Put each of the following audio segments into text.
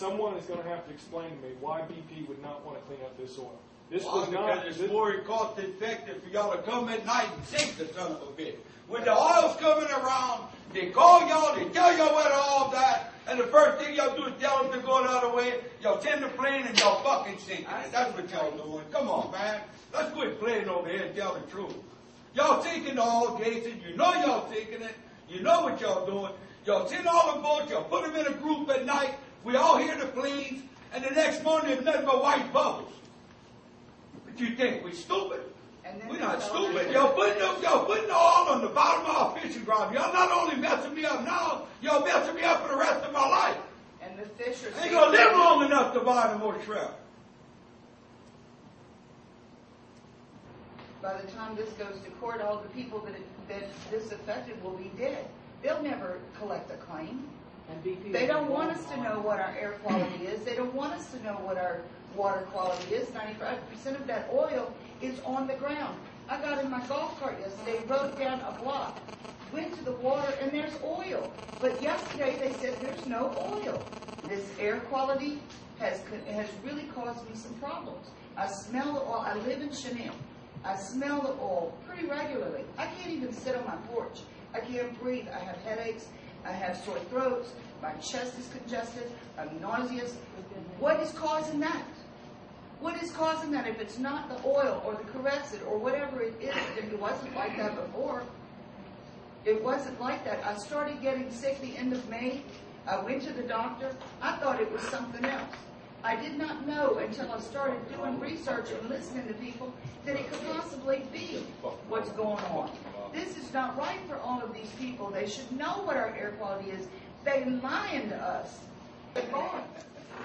Someone is going to have to explain to me why BP would not want to clean up this oil. This well, was not. Because it's more cost effective for y'all to come at night and sink the son of a bitch. When the oil's coming around, they call y'all, they tell y'all where all that, and the first thing y'all do is tell them to go the other way. Y'all send the plane and y'all fucking sinking it. That's what y'all doing. Come on, man. Let's quit playing over here and tell the truth. Y'all sinking the oil, Jason. You know y'all sinking it. You know what y'all doing. Y'all send all the boats, y'all put them in a group at night. We all hear the planes, and the next morning there's nothing but white bubbles. What you think? We stupid? We're not stupid. Y'all putting the oil on the bottom of our fishing ground. Y'all not only messing me up now, y'all messing me up for the rest of my life. And the fish are ain't gonna live long enough to buy no more shrimp. By the time this goes to court, all the people that this affected will be dead. They'll never collect a claim. They don't want us to know what our air quality is. They don't want us to know what our water quality is. 95% of that oil is on the ground. I got in my golf cart yesterday, rode down a block, went to the water, and there's oil. But yesterday they said there's no oil. This air quality has really caused me some problems. I smell the oil. I live in Chanel. I smell the oil pretty regularly. I can't even sit on my porch. I can't breathe. I have headaches. I have sore throats. My chest is congested. I'm nauseous. What is causing that? What is causing that? If it's not the oil or the Corexit or whatever it is, it wasn't like that before. It wasn't like that. I started getting sick the end of May. I went to the doctor. I thought it was something else. I did not know until I started doing research and listening to people that it could possibly be what's going on. This is not right for all of these people. They should know what our air quality is. They're lying to us. They're gone.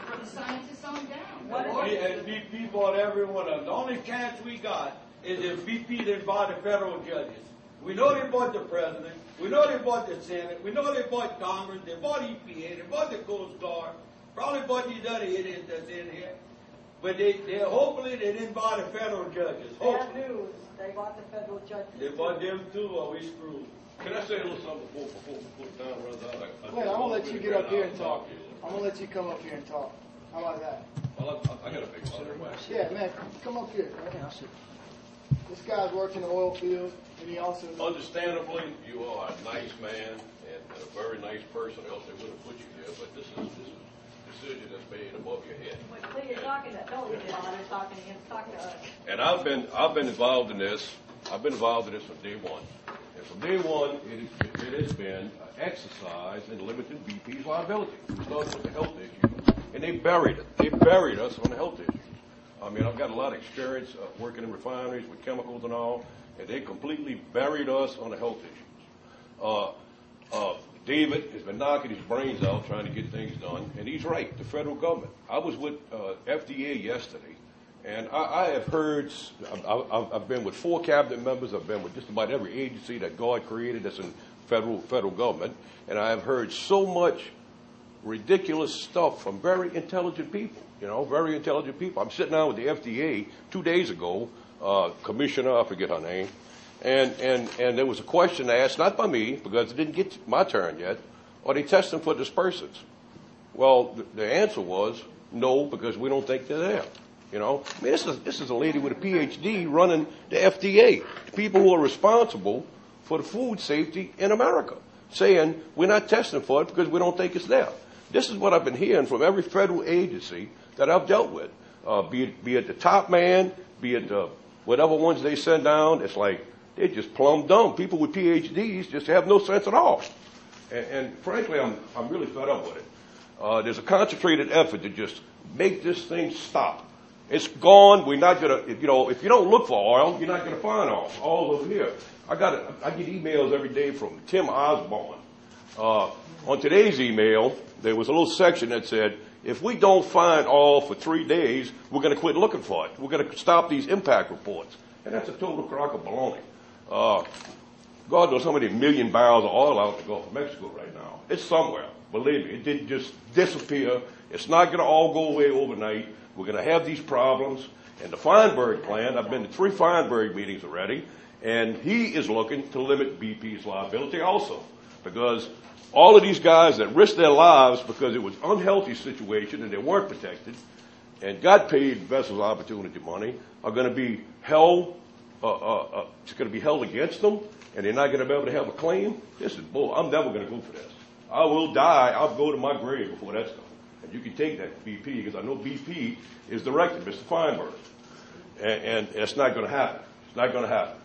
From scientists on down. And BP bought every one of them. The only chance we got is if BP didn't buy the federal judges. We know they bought the president. We know they bought the Senate. We know they bought Congress. They bought EPA. They bought the Coast Guard. Probably bought these other idiots that's in here. But they hopefully they didn't buy the federal judges. Bad news. They bought the federal judges. They bought them too, or we screwed. Can I say a little something before Don runs out? Wait, I'm going to let you get up here and talk. I'm going to let you come up here and talk. How about that? Well, I got a big question. Yeah, man, come up here. This guy's worked in the oil field, and he also... Understandably, you are a nice man and a very nice person, else they wouldn't put you here, but this is a decision that's made above your head. Well, you're talking to, don't leave it on, they're talking to him, talk to us. And I've been involved in this. I've been involved in this from day one. And from day one, it has been an exercise in limiting BP's liability. We started with the health issue, and they buried it. They buried us on the health issues. I mean, I've got a lot of experience working in refineries with chemicals and all, and they completely buried us on the health issues. David has been knocking his brains out trying to get things done, and he's right, the federal government. I was with FDA yesterday, and I have heard, I've been with 4 cabinet members, I've been with just about every agency that God created that's in federal government, and I have heard so much ridiculous stuff from very intelligent people, very intelligent people. I'm sitting down with the FDA 2 days ago, Commissioner, I forget her name, and there was a question asked, not by me, because it didn't get my turn yet, are they testing for dispersants? Well, the answer was no, because we don't think they're there. I mean, this is a lady with a PhD running the FDA, the people who are responsible for the food safety in America, saying we're not testing for it because we don't think it's there. This is what I've been hearing from every federal agency that I've dealt with, be it the top man, be it whatever ones they send down. It's like they're just plumb dumb. People with PhDs just have no sense at all. And frankly, I'm really fed up with it. There's a concentrated effort to just make this thing stop. It's gone. We're not gonna, if you don't look for oil, you're not gonna find oil. All over here. I get emails every day from Tim Osborne. On today's email, there was a little section that said, if we don't find oil for 3 days, we're going to quit looking for it. We're going to stop these impact reports. And that's a total crock of baloney. God knows how many million barrels of oil out in the Gulf of Mexico right now. It's somewhere. Believe me, it didn't just disappear. It's not going to all go away overnight. We're going to have these problems. And the Feinberg plan, I've been to 3 Feinberg meetings already, and he is looking to limit BP's liability also, because all of these guys that risked their lives because it was an unhealthy situation and they weren't protected and got paid vessel opportunity money are going to be held, it's going to be held against them, and they're not going to be able to have a claim. This is bull. I'm never going to go for this. I will die. I'll go to my grave before that's done. And you can take that to BP, because I know BP is directed, Mr. Feinberg. And it's not going to happen. It's not going to happen.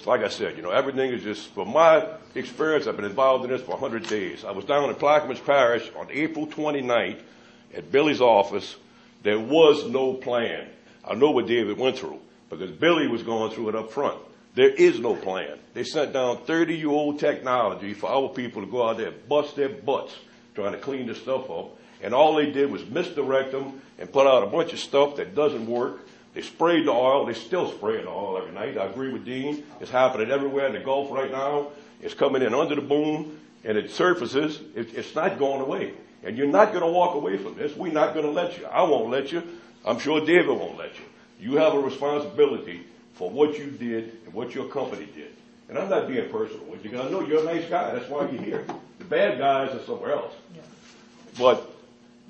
Like I said, everything is just, from my experience, I've been involved in this for 100 days. I was down in Plaquemines Parish on April 29th at Billy's office. There was no plan. I know what David went through, because Billy was going through it up front. There is no plan. They sent down 30-year-old technology for our people to go out there and bust their butts trying to clean this stuff up. And all they did was misdirect them and put out a bunch of stuff that doesn't work. They sprayed the oil. They still spraying the oil every night. I agree with Dean. It's happening everywhere in the Gulf right now. It's coming in under the boom, and it surfaces. It's not going away. And you're not going to walk away from this. We're not going to let you. I won't let you. I'm sure David won't let you. You have a responsibility for what you did and what your company did. And I'm not being personal with you, because I know you're a nice guy. That's why you're here. The bad guys are somewhere else. Yeah. But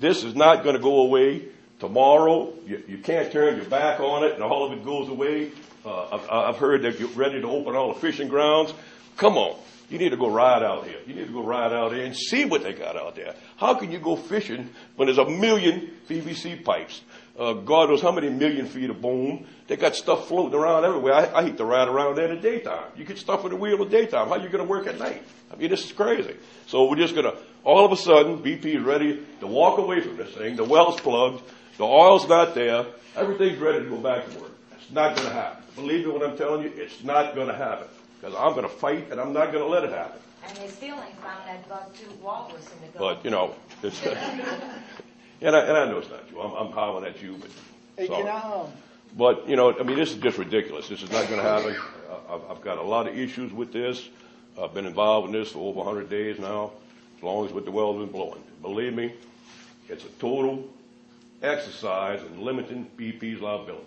this is not going to go away tomorrow. You can't turn your back on it and all of it goes away. I've heard that you're ready to open all the fishing grounds. Come on. You need to go ride out here. You need to go ride out there and see what they got out there. How can you go fishing when there's 1 million PVC pipes? God knows how many million feet of boom. They got stuff floating around everywhere. I hate to ride around there in the daytime. You get stuff in the wheel in the daytime. How are you going to work at night? I mean, this is crazy. So we're just going to, all of a sudden, BP is ready to walk away from this thing. The well's plugged. The oil's not there. Everything's ready to go back to work. It's not going to happen. Believe me when I'm telling you, it's not going to happen. Because I'm going to fight, and I'm not going to let it happen. And they still ain't found that buck-tooth walrus in the Gulf. But, it's, and I know it's not you. I'm hollering at you, but hey, sorry. can I, But, this is just ridiculous. This is not going to happen. I've got a lot of issues with this. I've been involved in this for over 100 days now, as long as with the well's been blowing. Believe me, it's a total exercise in limiting BP's liability.